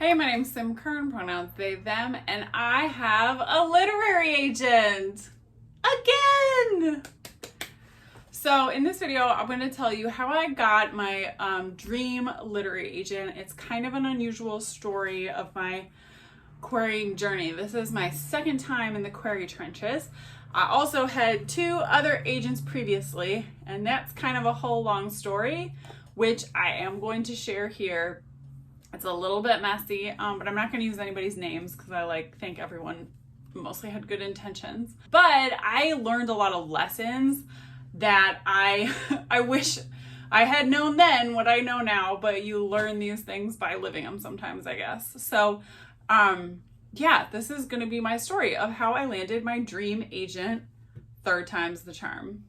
Hey, my name's Sim Kern, pronouns they, them, and I have a literary agent. Again! So in this video, I'm going to tell you how I got my dream literary agent. It's kind of an unusual story of my querying journey. This is my second time in the query trenches. I also had 2 other agents previously, and that's kind of a whole long story, which I am going to share here. It's a little bit messy, but I'm not going to use anybody's names because I think everyone mostly had good intentions. But I learned a lot of lessons that I wish I had known then what I know now, but you learn these things by living them sometimes, I guess. So, yeah, this is going to be my story of how I landed my dream agent. 3rd time's the charm.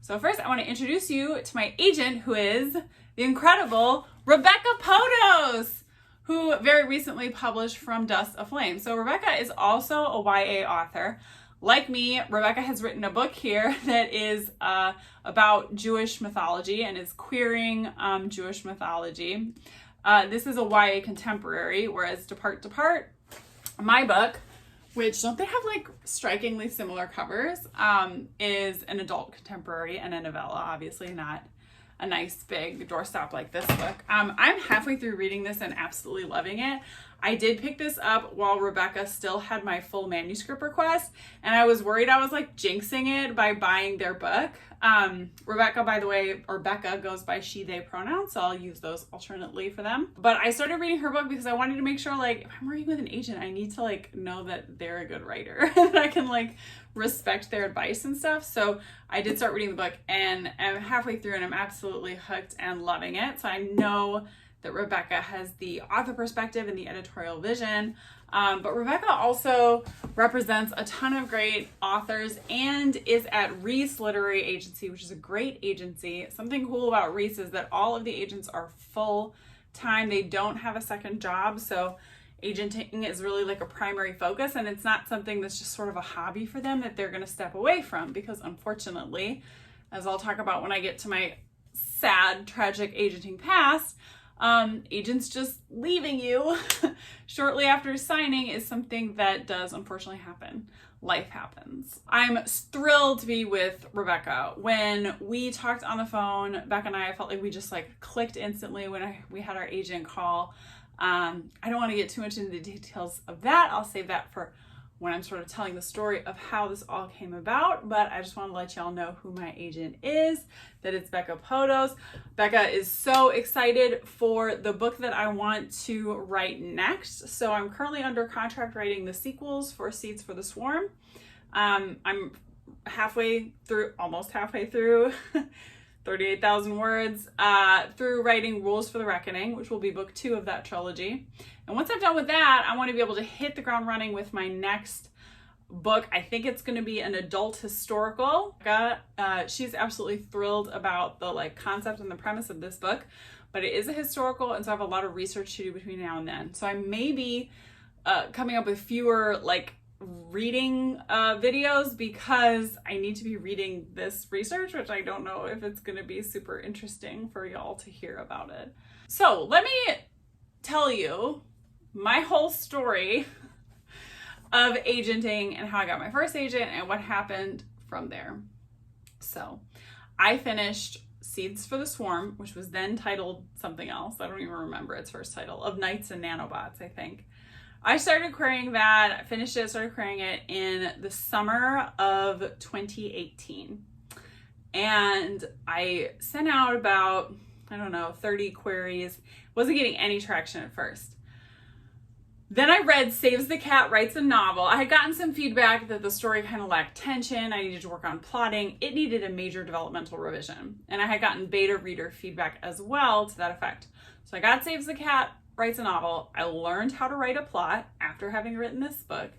So first, I want to introduce you to my agent, who is the incredible Becca Potos, who very recently published From Dust Aflame. So Rebecca is also a YA author. Like me, Rebecca has written a book here that is about Jewish mythology and is queering Jewish mythology. This is a YA contemporary, whereas Depart, my book, which don't they have strikingly similar covers, is an adult contemporary and a novella, obviously not a nice big doorstop like this book. I'm halfway through reading this and absolutely loving it. I did pick this up while Rebecca still had my full manuscript request, and I was worried I was jinxing it by buying their book. Rebecca, by the way, or Becca, goes by she, they pronouns, so I'll use those alternately for them. But I started reading her book because I wanted to make sure, if I'm working with an agent, I need to, know that they're a good writer and I can, respect their advice and stuff. So I did start reading the book, and I'm halfway through, and I'm absolutely hooked and loving it. So I know that Rebecca has the author perspective and the editorial vision. But Rebecca also represents a ton of great authors and is at Reese Literary Agency, which is a great agency. Something cool about Reese is that all of the agents are full-time. They don't have a second job, so agenting is really a primary focus, and it's not something that's just sort of a hobby for them that they're going to step away from, because unfortunately, as I'll talk about when I get to my sad, tragic agenting past, agents just leaving you shortly after signing is something that does unfortunately happen. Life happens. I'm thrilled to be with Rebecca. When we talked on the phone, Becca and I felt like we just clicked instantly when we had our agent call. I don't want to get too much into the details of that. I'll save that for when I'm sort of telling the story of how this all came about, but I just want to let y'all know who my agent is, that it's Becca Potos. Becca is so excited for the book that I want to write next. So I'm currently under contract writing the sequels for Seeds for the Swarm. I'm almost halfway through, 38,000 words, through writing Rules for the Reckoning, which will be book 2 of that trilogy. And once I'm done with that, I want to be able to hit the ground running with my next book. I think it's going to be an adult historical. She's absolutely thrilled about the concept and the premise of this book, but it is a historical, and so I have a lot of research to do between now and then. So I may be coming up with fewer reading videos because I need to be reading this research, which I don't know if it's going to be super interesting for y'all to hear about it. So let me tell you my whole story of agenting and how I got my first agent and what happened from there. So I finished Seeds for the Swarm, which was then titled something else. I don't even remember its first title, of Knights and Nanobots, I think. I started querying that, finished it, started querying it in the summer of 2018. And I sent out about, 30 queries. Wasn't getting any traction at first. Then I read Saves the Cat Writes a Novel. I had gotten some feedback that the story kind of lacked tension. I needed to work on plotting. It needed a major developmental revision. And I had gotten beta reader feedback as well to that effect. So I got Saves the Cat Writes a Novel. I learned how to write a plot after having written this book,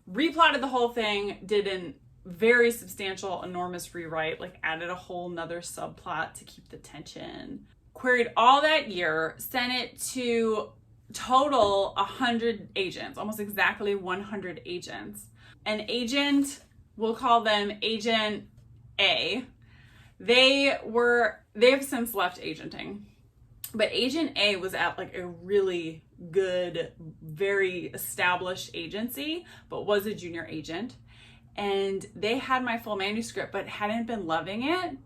replotted the whole thing, did a very substantial, enormous rewrite, added a whole nother subplot to keep the tension, queried all that year, sent it to total 100 agents, almost exactly 100 agents. An agent, we'll call them Agent A, They were they have since left agenting. But Agent A was at like a really good, very established agency, but was a junior agent. And they had my full manuscript, but hadn't been loving it.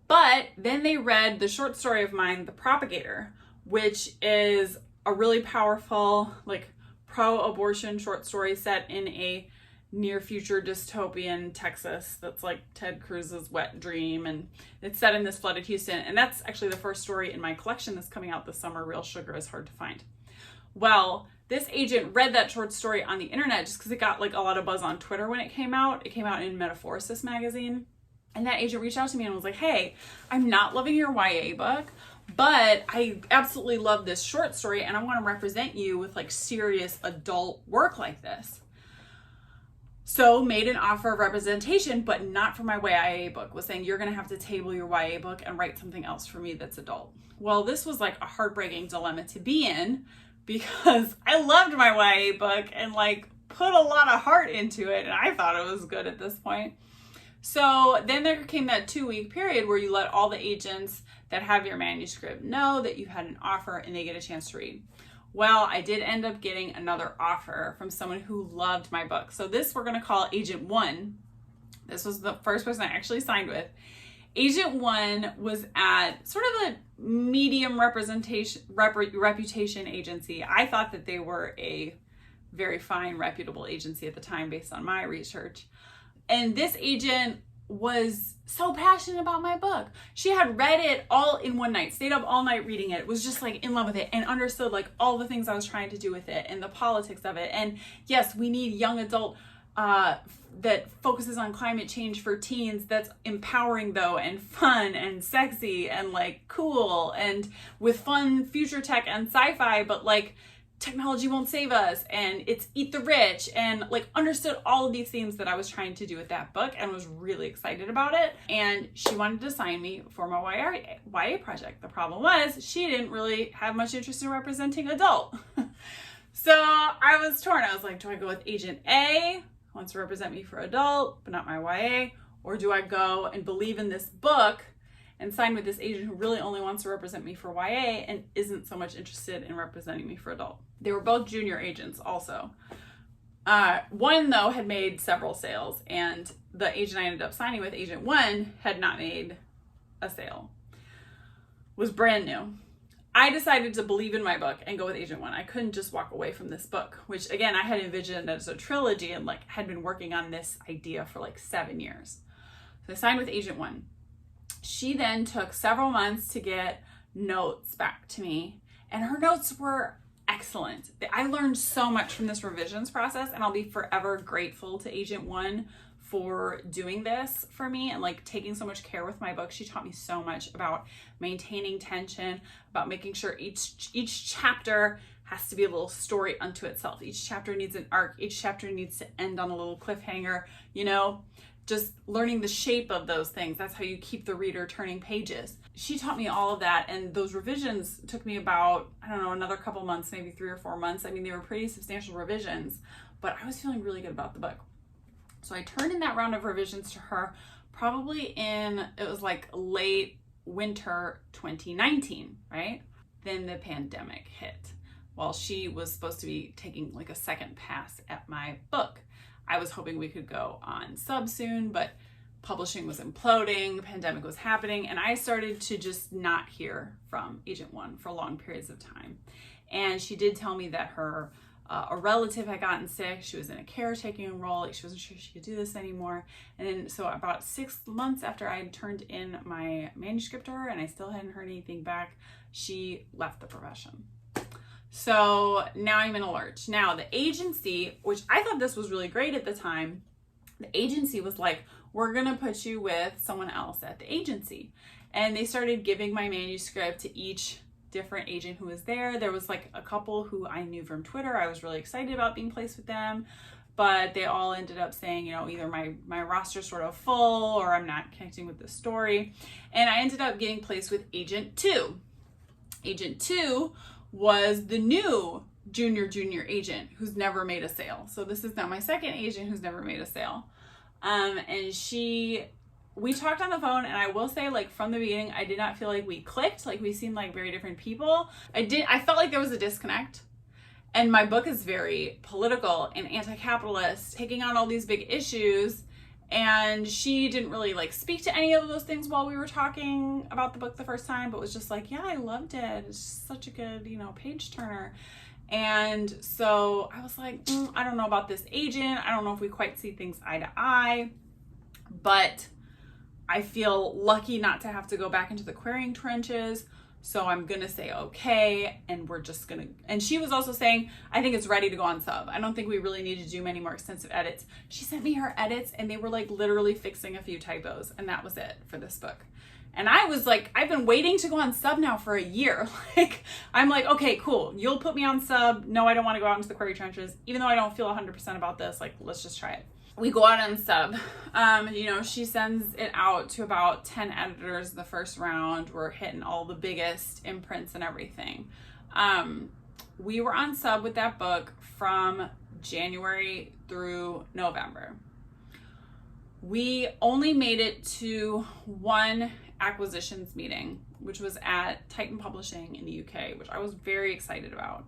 But then they read the short story of mine, The Propagator, which is a really powerful, like, pro-abortion short story set in a near future dystopian Texas that's like Ted Cruz's wet dream, and it's set in this flooded Houston. And that's actually the first story in my collection that's coming out this summer. Real Sugar is hard to find. Well, this agent read that short story on the internet just because it got like a lot of buzz on Twitter when it came out. It came out in Metaphorosis magazine. And that agent reached out to me and was like, hey, I'm not loving your YA book, but I absolutely love this short story and I want to represent you with like serious adult work like this. So made an offer of representation, but not for my YA book. Was saying, you're going to have to table your YA book and write something else for me that's adult. Well, this was like a heartbreaking dilemma to be in because I loved my YA book and like put a lot of heart into it. And I thought it was good at this point. So then there came that 2-week period where you let all the agents that have your manuscript know that you had an offer and they get a chance to read. Well, I did end up getting another offer from someone who loved my book. So this we're going to call Agent 1. This was the first person I actually signed with. Agent 1 was at sort of a medium reputation agency. I thought that they were a very fine, reputable agency at the time based on my research. And this agent was so passionate about my book. She had read it all in one night, stayed up all night reading it, was just like in love with it and understood like all the things I was trying to do with it and the politics of it. And yes, we need young adult that focuses on climate change for teens, that's empowering though and fun and sexy and like cool and with fun future tech and sci-fi, but like technology won't save us and it's eat the rich, and like understood all of these themes that I was trying to do with that book and was really excited about it. And she wanted to sign me for my YA project. The problem was she didn't really have much interest in representing adult. So I was torn. I was like, do I go with Agent A, who wants to represent me for adult but not my YA, or do I go and believe in this book and sign with this agent who really only wants to represent me for YA and isn't so much interested in representing me for adult? They were both junior agents also. One, though, had made several sales, and the agent I ended up signing with, Agent 1, had not made a sale. Was brand new. I decided to believe in my book and go with Agent 1. I couldn't just walk away from this book, which, again, I had envisioned as a trilogy and like had been working on this idea for like 7 years. So I signed with Agent 1. She then took several months to get notes back to me, and her notes were excellent. I learned so much from this revisions process, and I'll be forever grateful to Agent 1 for doing this for me and like taking so much care with my book. She taught me so much about maintaining tension, about making sure each chapter has to be a little story unto itself. Each chapter needs an arc. Each chapter needs to end on a little cliffhanger, you know? Just learning the shape of those things. That's how you keep the reader turning pages. She taught me all of that, and those revisions took me about, I don't know, another couple months, maybe 3 or 4 months. I mean, they were pretty substantial revisions, but I was feeling really good about the book. So I turned in that round of revisions to her probably it was like late winter 2019, right? Then the pandemic hit. While she was supposed to be taking like a second pass at my book. I was hoping we could go on sub soon, but publishing was imploding, the pandemic was happening, and I started to just not hear from Agent 1 for long periods of time. And she did tell me that her a relative had gotten sick. She was in a caretaking role. Like, she wasn't sure she could do this anymore. And then so about 6 months after I had turned in my manuscript to her and I still hadn't heard anything back, she left the profession. So now I'm in a lurch. Now the agency, which I thought this was really great at the time, the agency was like, we're gonna put you with someone else at the agency. And they started giving my manuscript to each different agent who was there. There was like a couple who I knew from Twitter. I was really excited about being placed with them, but they all ended up saying, you know, either my roster's sort of full or I'm not connecting with the story. And I ended up getting placed with Agent 2. Agent 2 was the new junior agent who's never made a sale. So this is now my second agent who's never made a sale. And she we talked on the phone, and I will say, like, from the beginning, I did not feel like we clicked. Like, we seemed like very different people. I felt like there was a disconnect. And my book is very political and anti-capitalist, taking on all these big issues. And she didn't really like speak to any of those things while we were talking about the book the first time, but was just like, yeah, I loved it. It's just such a good, page turner. And so I was like, I don't know about this agent. I don't know if we quite see things eye to eye, but I feel lucky not to have to go back into the querying trenches. So I'm going to say, okay. And we're just going to, and she was also saying, I think it's ready to go on sub. I don't think we really need to do many more extensive edits. She sent me her edits, and they were like literally fixing a few typos. And that was it for this book. And I was like, I've been waiting to go on sub now for a year. I'm like, okay, cool. You'll put me on sub. No, I don't want to go out into the query trenches. Even though I don't feel 100% about this, like, let's just try it. We go out on sub. She sends it out to about 10 editors the first round. We're hitting all the biggest imprints and everything. We were on sub with that book from January through November. We only made it to one acquisitions meeting, which was at Titan Publishing in the UK, which I was very excited about.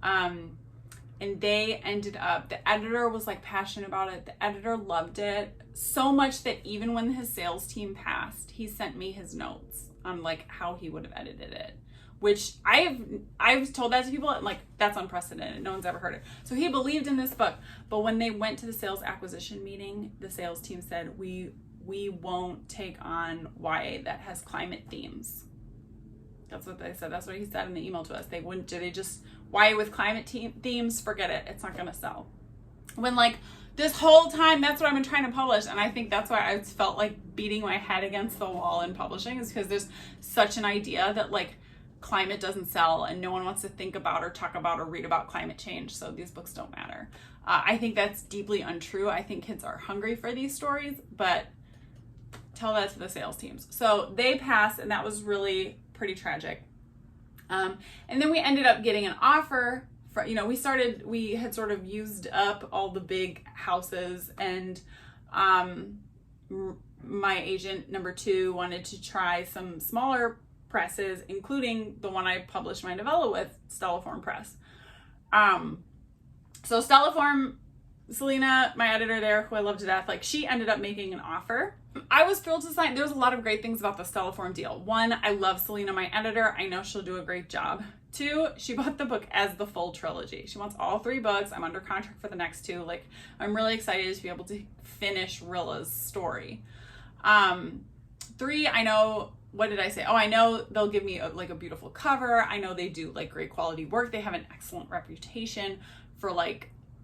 And they ended up, the editor was like passionate about it. The editor loved it so much that even when his sales team passed, he sent me his notes on like how he would have edited it, which I've told that to people, and like, that's unprecedented. No one's ever heard it. So he believed in this book. But when they went to the sales acquisition meeting, the sales team said, we won't take on YA that has climate themes. That's what they said. That's what he said in the email to us. They wouldn't, they just, YA with climate themes, forget it. It's not going to sell. When like this whole time, that's what I've been trying to publish. And I think that's why I felt like beating my head against the wall in publishing, is because there's such an idea that like climate doesn't sell and no one wants to think about or talk about or read about climate change. So these books don't matter. I think that's deeply untrue. I think kids are hungry for these stories, but tell that to the sales teams. So they passed, and that was really pretty tragic. And then we ended up getting an offer for, we had sort of used up all the big houses, and my agent number 2 wanted to try some smaller presses, including the one I published my novella with, Stellaform Press. So Stellaform, Selena, my editor there, who I love to death, like, she ended up making an offer. I was thrilled to sign. There was a lot of great things about the Stellaform deal. 1, I love Selena, my editor. I know she'll do a great job. 2, she bought the book as the full trilogy. She wants all 3 books. I'm under contract for the next 2. Like, I'm really excited to be able to finish Rilla's story. 3, I know, what did I say? Oh, I know they'll give me a beautiful cover. I know they do like great quality work. They have an excellent reputation for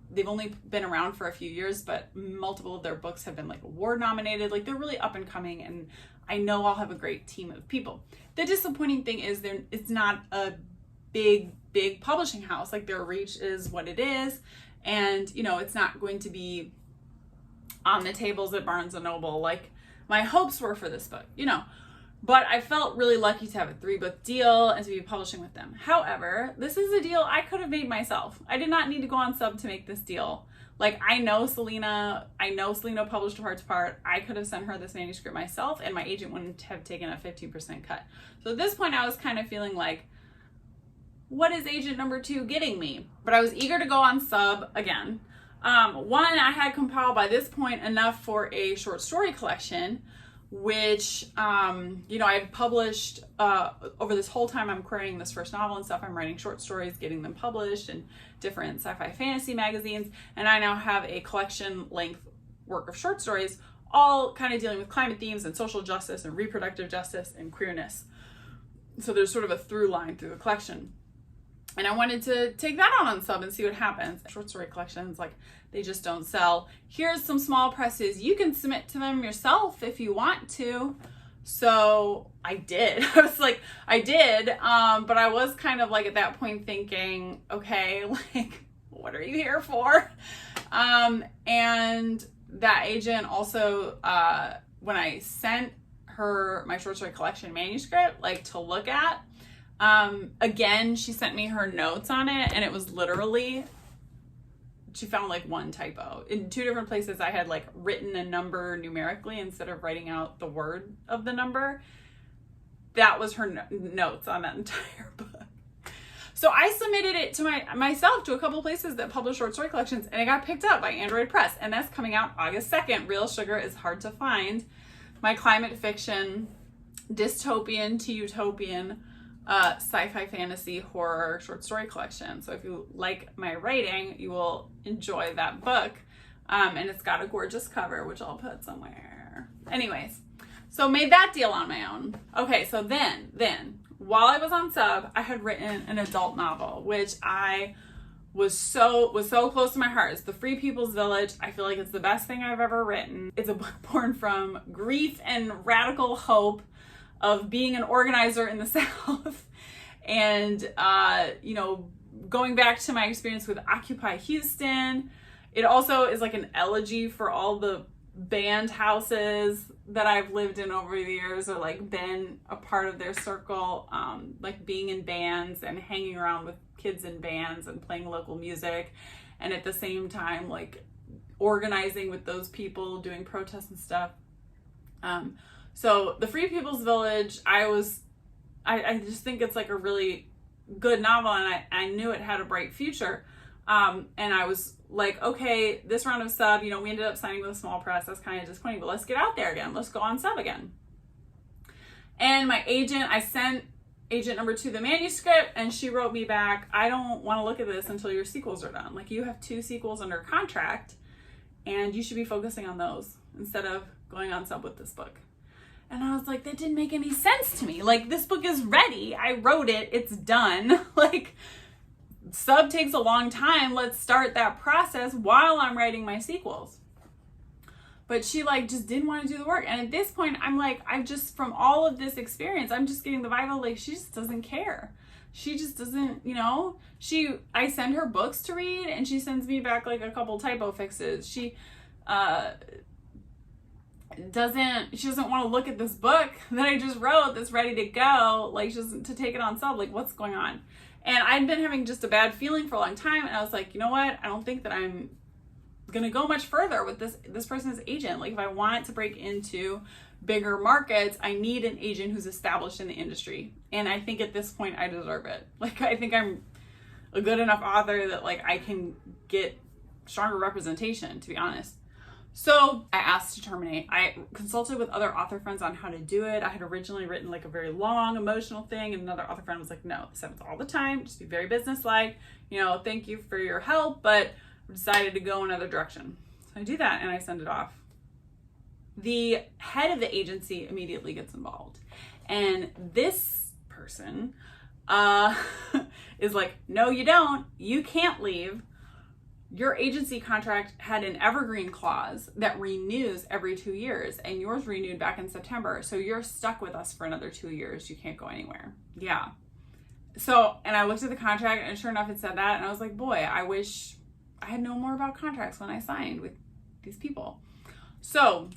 they've only been around for a few years, but multiple of their books have been like award nominated. Like, they're really up and coming, and I know I'll have a great team of people. The disappointing thing is it's not a big publishing house. Like, their reach is what it is, and it's not going to be on the tables at Barnes and Noble like my hopes were for this book, But I felt really lucky to have a 3-book deal and to be publishing with them. However, this is a deal I could have made myself. I did not need to go on sub to make this deal. Like, I know Selena published Heart to Part. I could have sent her this manuscript myself, and my agent wouldn't have taken a 15% cut. So at this point, I was kind of feeling like, what is agent number 2 getting me? But I was eager to go on sub again. 1, I had compiled by this point enough for a short story collection, which, I had published over this whole time I'm querying this first novel and stuff. I'm writing short stories, getting them published in different sci-fi fantasy magazines. And I now have a collection length work of short stories, all kind of dealing with climate themes and social justice and reproductive justice and queerness. So there's sort of a through line through the collection. And I wanted to take that on sub and see what happens. Short story collections, they just don't sell. Here's some small presses. You can submit to them yourself if you want to. So I did. I did. But I was kind of at that point thinking, okay, what are you here for? And that agent also, when I sent her my short story collection manuscript, to look at, again, she sent me her notes on it, and it was literally she found like one typo. In 2 different places I had like written a number numerically instead of writing out the word of the number. That was her notes on that entire book. So I submitted it to myself to a couple places that publish short story collections, and it got picked up by Android Press, and that's coming out August 2nd. Real Sugar is hard to find. My climate fiction, dystopian to utopian, sci-fi fantasy horror short story collection. So if you like my writing, you will enjoy that book. And it's got a gorgeous cover, which I'll put somewhere. Anyways, so made that deal on my own. Okay, so then while I was on sub, I had written an adult novel, which I was so close to my heart. It's The Free People's Village. I feel like it's the best thing I've ever written. It's a book born from grief and radical hope of being an organizer in the South, and going back to my experience with Occupy Houston. It also is like an elegy for all the band houses that I've lived in over the years, or like been a part of their circle, like being in bands and hanging around with kids in bands and playing local music, and at the same time like organizing with those people, doing protests and stuff. So The Free People's Village, I just think it's like a really good novel, and I knew it had a bright future. And I was like, okay, this round of sub, we ended up signing with a small press. That's kind of disappointing, but let's get out there again. Let's go on sub again. And my agent, I sent agent number 2 the manuscript, and she wrote me back, I don't want to look at this until your sequels are done. Like, you have 2 sequels under contract, and you should be focusing on those instead of going on sub with this book. And I was like, that didn't make any sense to me. Like, this book is ready. I wrote it. It's done. Like, sub takes a long time. Let's start that process while I'm writing my sequels. But she like just didn't want to do the work. And at this point, I'm like, from all of this experience, I'm just getting the vibe of like, she just doesn't care. She just doesn't, I send her books to read, and she sends me back like a couple typo fixes. She doesn't want to look at this book that I just wrote that's ready to go. Like, she doesn't, to take it on sub. Like, what's going on? And I'd been having just a bad feeling for a long time, and I was like, you know what? I don't think that I'm gonna go much further with this person's agent. Like, if I want to break into bigger markets, I need an agent who's established in the industry. And I think at this point I deserve it. Like, I think I'm a good enough author that like I can get stronger representation, to be honest. So I asked to terminate. I consulted with other author friends on how to do it. I had originally written like a very long emotional thing, and another author friend was like, no, this happens all the time. Just be very businesslike. Thank you for your help, but I decided to go another direction. So I do that, and I send it off. The head of the agency immediately gets involved. And this person is like, no, you don't. You can't leave. Your agency contract had an evergreen clause that renews every 2 years, and yours renewed back in September. So you're stuck with us for another 2 years. You can't go anywhere. Yeah. So, and I looked at the contract, and sure enough, it said that. And I was like, boy, I wish I had known more about contracts when I signed with these people. So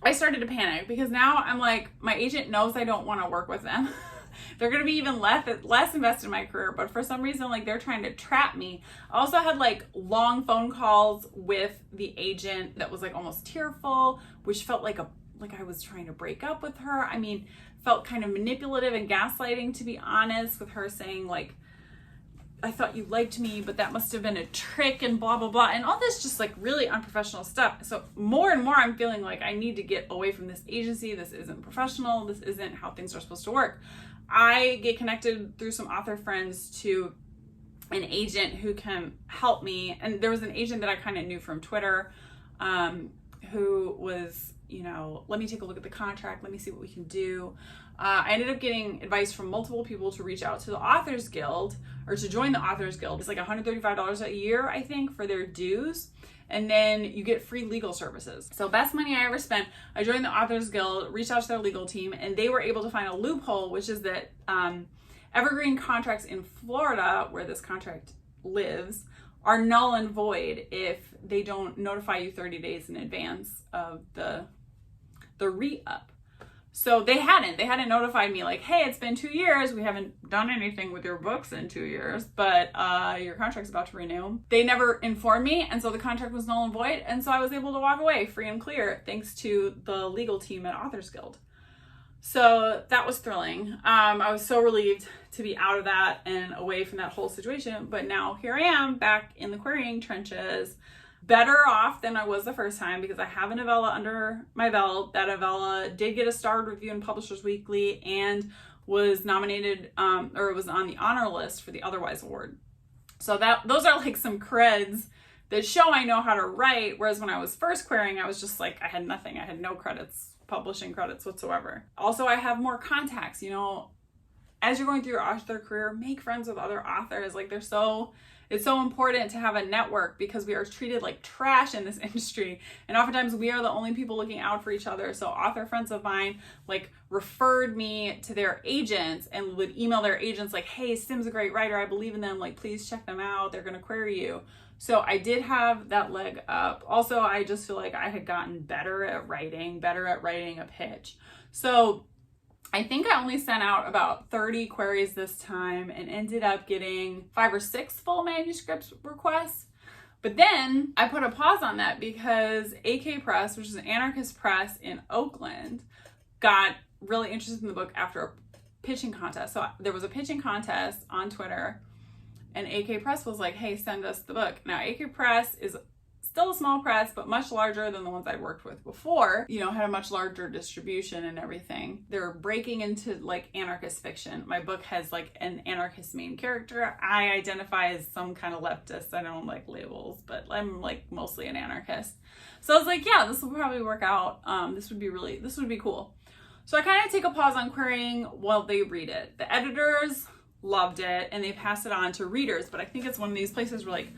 I started to panic, because now I'm like, my agent knows I don't want to work with them. They're going to be even less invested in my career, but for some reason, like, they're trying to trap me. I also had like long phone calls with the agent that was like almost tearful, which felt like I was trying to break up with her. I mean, felt kind of manipulative and gaslighting, to be honest, with her saying like, I thought you liked me, but that must have been a trick, and blah, blah, blah. And all this just like really unprofessional stuff. So more and more I'm feeling like I need to get away from this agency. This isn't professional. This isn't how things are supposed to work. I get connected through some author friends to an agent who can help me. And there was an agent that I kind of knew from Twitter, who was, let me take a look at the contract. Let me see what we can do. I ended up getting advice from multiple people to reach out to the Authors Guild, or to join the Authors Guild. It's like $135 a year, I think, for their dues. And then you get free legal services. So best money I ever spent. I joined the Authors Guild, reached out to their legal team, and they were able to find a loophole, which is that evergreen contracts in Florida, where this contract lives, are null and void if they don't notify you 30 days in advance of the re-up. So they hadn't notified me like, hey, it's been 2 years. We haven't done anything with your books in 2 years, but your contract's about to renew. They never informed me. And so the contract was null and void. And so I was able to walk away free and clear thanks to the legal team at Authors Guild. So that was thrilling. I was so relieved to be out of that and away from that whole situation. But now here I am back in the querying trenches, better off than I was the first time because I have a novella under my belt. That novella did get a starred review in Publishers Weekly and was nominated, or it was on the honor list for the Otherwise Award. So those are like some creds that show I know how to write. Whereas when I was first querying, I was just like, I had nothing. I had no credits, publishing credits whatsoever. Also, I have more contacts. You know, as you're going through your author career, make friends with other authors. Like it's so important to have a network because we are treated like trash in this industry. And oftentimes we are the only people looking out for each other. So author friends of mine like referred me to their agents and would email their agents like, hey, Sim's a great writer. I believe in them. Like, please check them out. They're going to query you. So I did have that leg up. Also, I just feel like I had gotten better at writing a pitch. So I think I only sent out about 30 queries this time and ended up getting 5 or 6 full manuscript requests. But then I put a pause on that because AK Press, which is an anarchist press in Oakland, got really interested in the book after a pitching contest. So there was a pitching contest on Twitter and AK Press was like, hey, send us the book. Now AK Press is still a small press, but much larger than the ones I'd worked with before, you know, had a much larger distribution and everything. They're breaking into like anarchist fiction. My book has like an anarchist main character. I identify as some kind of leftist. I don't like labels, but I'm like mostly an anarchist. So I was like, yeah, this will probably work out. This would be cool. So I kind of take a pause on querying while they read it. The editors loved it and they passed it on to readers, but I think it's one of these places where like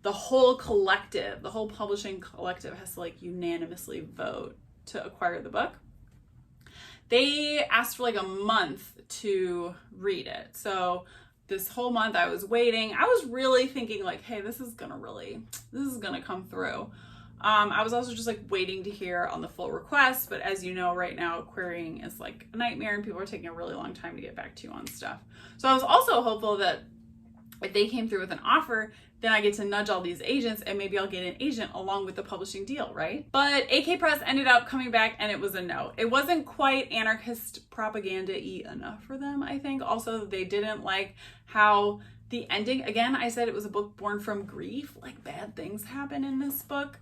the whole collective, the whole publishing collective has to like unanimously vote to acquire the book. They asked for like a month to read it. So this whole month I was waiting. I was really thinking like, hey, this is gonna come through. I was also just like waiting to hear on the full request, but as you know, right now querying is like a nightmare and people are taking a really long time to get back to you on stuff. So I was also hopeful that if they came through with an offer, then I get to nudge all these agents and maybe I'll get an agent along with the publishing deal, right? But AK Press ended up coming back and it was a no. It wasn't quite anarchist propaganda-y enough for them, I think. Also, they didn't like how the ending, again, I said it was a book born from grief, like bad things happen in this book,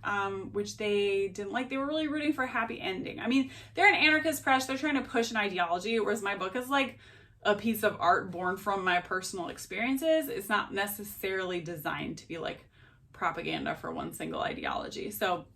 which they didn't like. They were really rooting for a happy ending. I mean, they're an anarchist press, they're trying to push an ideology, whereas my book is like a piece of art born from my personal experiences. It's not necessarily designed to be like propaganda for one single ideology. So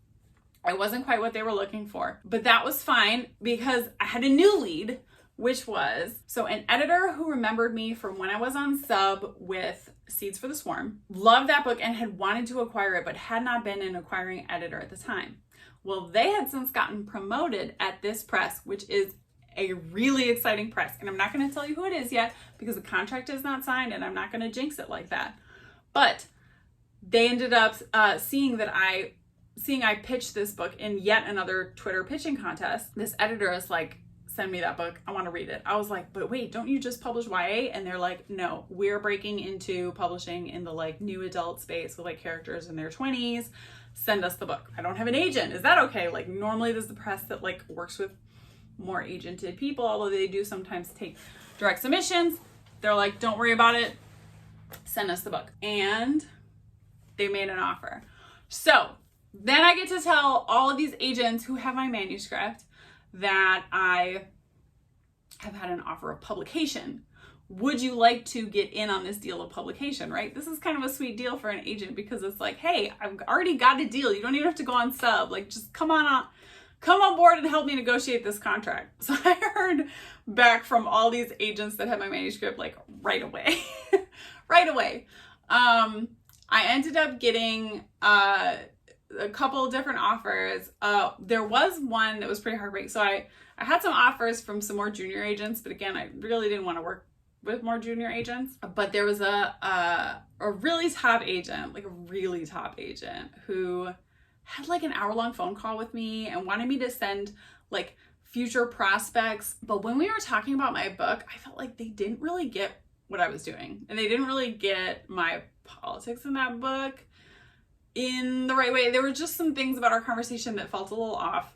I wasn't quite what they were looking for, but that was fine because I had a new lead, which was, so an editor who remembered me from when I was on sub with Seeds for the Swarm, loved that book and had wanted to acquire it, but had not been an acquiring editor at the time. Well, they had since gotten promoted at this press, which is a really exciting press. And I'm not going to tell you who it is yet because the contract is not signed and I'm not going to jinx it like that. But they ended up seeing I pitched this book in yet another Twitter pitching contest. This editor is like, send me that book. I want to read it. I was like, but wait, don't you just publish YA? And they're like, no, we're breaking into publishing in the like new adult space with like characters in their 20s. Send us the book. I don't have an agent. Is that okay? Like normally there's the press that like works with more agented people, although they do sometimes take direct submissions. They're like, don't worry about it. Send us the book. And they made an offer. So then I get to tell all of these agents who have my manuscript that I have had an offer of publication. Would you like to get in on this deal of publication, right? This is kind of a sweet deal for an agent because it's like, hey, I've already got a deal. You don't even have to go on sub. Like, just come on board and help me negotiate this contract. So I heard back from all these agents that had my manuscript like right away. Right away. I ended up getting a couple different offers. There was one that was pretty heartbreaking. So I had some offers from some more junior agents, but again, I really didn't want to work with more junior agents. But there was a really top agent, like a really top agent who had like an hour-long phone call with me and wanted me to send like future prospects. But when we were talking about my book, I felt like they didn't really get what I was doing. And they didn't really get my politics in that book in the right way. There were just some things about our conversation that felt a little off.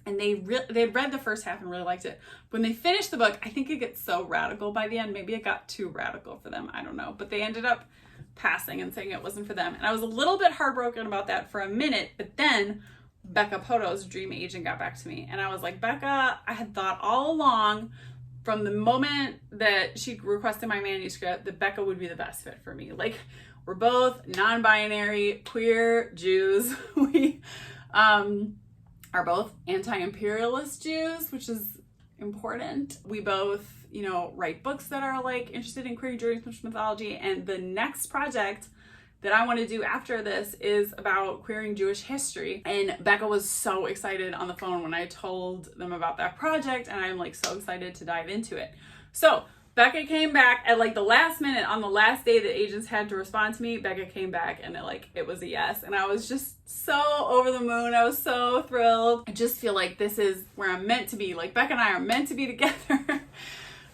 And they'd read the first half and really liked it. When they finished the book, I think it gets so radical by the end. Maybe it got too radical for them. I don't know. But they ended up passing and saying it wasn't for them. And I was a little bit heartbroken about that for a minute. But then Becca Poto's dream agent got back to me. And I was like, Becca, I had thought all along from the moment that she requested my manuscript that Becca would be the best fit for me. Like, we're both non-binary, queer Jews. We are both anti-imperialist Jews, which is important. We both, you know, write books that are like interested in queer Jewish mythology. And the next project that I want to do after this is about queering Jewish history. And Becca was so excited on the phone when I told them about that project, and I'm like so excited to dive into it. So Becca came back at like the last minute, on the last day that agents had to respond to me. Becca came back and it was a yes. And I was just so over the moon. I was so thrilled. I just feel like this is where I'm meant to be. Like, Becca and I are meant to be together.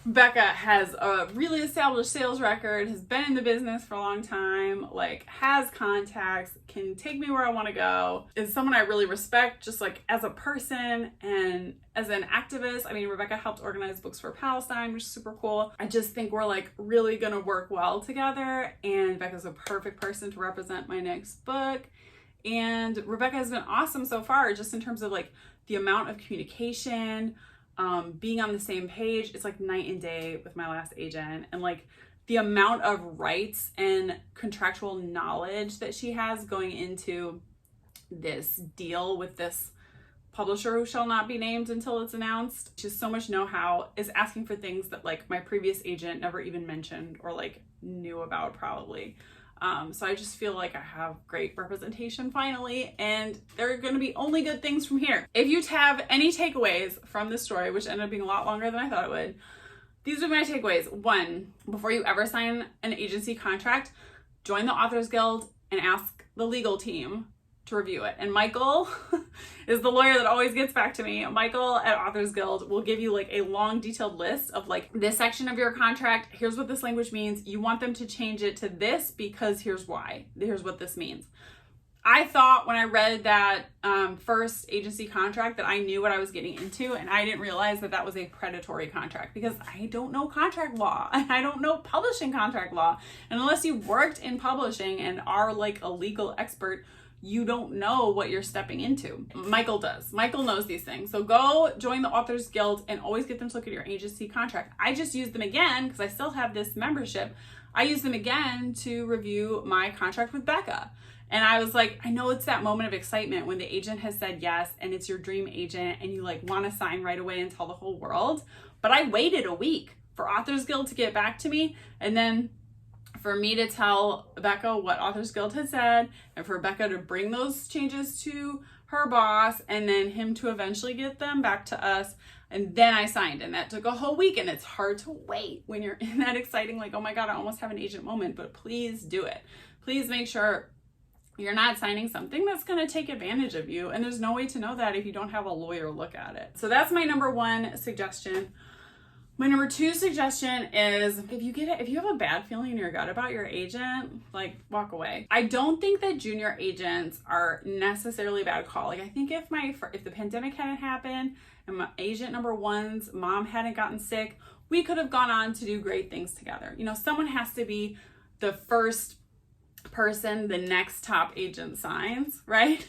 Becca has a really established sales record, has been in the business for a long time, like has contacts, can take me where I want to go, is someone I really respect just like as a person and as an activist. I mean, Rebecca helped organize Books for Palestine, which is super cool. I just think we're like really gonna work well together, and Becca's a perfect person to represent my next book. And Rebecca has been awesome so far, just in terms of like the amount of communication, being on the same page. It's like night and day with my last agent, and like the amount of rights and contractual knowledge that she has going into this deal with this publisher who shall not be named until it's announced. Just so much know-how, is asking for things that like my previous agent never even mentioned or like knew about probably. So I just feel like I have great representation finally, and there are going to be only good things from here. If you have any takeaways from this story, which ended up being a lot longer than I thought it would, these are my takeaways. 1, before you ever sign an agency contract, join the Authors Guild and ask the legal team to review it. And Michael is the lawyer that always gets back to me. Michael at Authors Guild will give you like a long detailed list of like, this section of your contract, here's what this language means. You want them to change it to this because here's why. Here's what this means. I thought when I read that first agency contract that I knew what I was getting into, and I didn't realize that that was a predatory contract, because I don't know contract law and I don't know publishing contract law. And unless you've worked in publishing and are like a legal expert, you don't know what you're stepping into. Michael does. Michael knows these things. So go join the Authors Guild and always get them to look at your agency contract. I just used them again because I still have this membership. I used them again to review my contract with Becca. And I was like, I know it's that moment of excitement when the agent has said yes and it's your dream agent and you like want to sign right away and tell the whole world. But I waited a week for Authors Guild to get back to me, and then for me to tell Becca what Authors Guild had said, and for Becca to bring those changes to her boss, and then him to eventually get them back to us. And then I signed, and that took a whole week. And it's hard to wait when you're in that exciting, like, oh my God, I almost have an agent moment. But please do it. Please make sure you're not signing something that's going to take advantage of you. And there's no way to know that if you don't have a lawyer look at it. So that's my number 1 suggestion. My number 2 suggestion is, if you have a bad feeling in your gut about your agent, like, walk away. I don't think that junior agents are necessarily a bad call. Like, I think if the pandemic hadn't happened and my agent number 1's mom hadn't gotten sick, we could have gone on to do great things together. You know, someone has to be the first person the next top agent signs, right?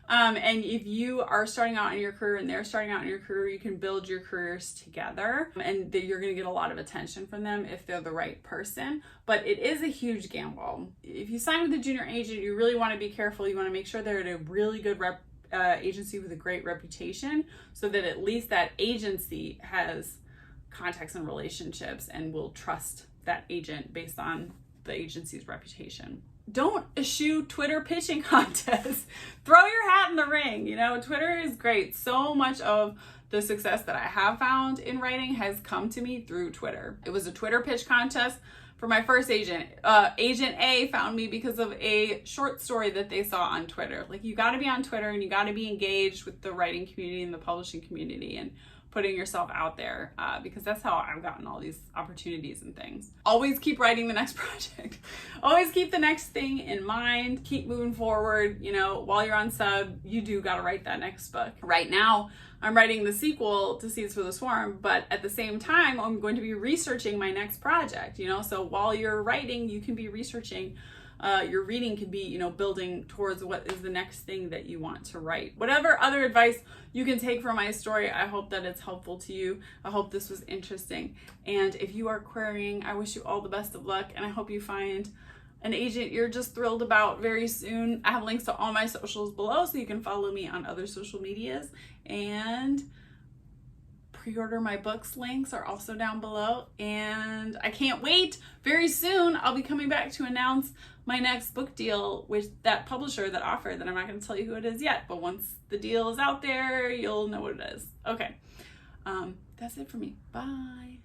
And if you are starting out in your career and they're starting out in your career, you can build your careers together, and you're going to get a lot of attention from them if they're the right person. But it is a huge gamble. If you sign with a junior agent, you really want to be careful. You want to make sure they're at a really good agency with a great reputation, so that at least that agency has contacts and relationships and will trust that agent based on the agency's reputation. Don't eschew Twitter pitching contests. Throw your hat in the ring. You know, Twitter is great. So much of the success that I have found in writing has come to me through Twitter. It was a Twitter pitch contest for my first agent. Agent A found me because of a short story that they saw on Twitter. Like, you got to be on Twitter and you got to be engaged with the writing community and the publishing community and putting yourself out there, because that's how I've gotten all these opportunities and things. Always keep writing the next project. Always keep the next thing in mind. Keep moving forward. You know, while you're on sub, you do got to write that next book. Right now, I'm writing the sequel to Seeds for the Swarm, but at the same time, I'm going to be researching my next project, you know? So while you're writing, you can be researching. Your reading can be, you know, building towards what is the next thing that you want to write. Whatever other advice you can take from my story, I hope that it's helpful to you. I hope this was interesting. And if you are querying, I wish you all the best of luck, and I hope you find an agent you're just thrilled about very soon. I have links to all my socials below, so you can follow me on other social medias, and pre-order my books links are also down below. And I can't wait. Very soon I'll be coming back to announce my next book deal with that publisher that offered, that I'm not going to tell you who it is yet, but once the deal is out there, you'll know what it is. Okay, that's it for me. Bye.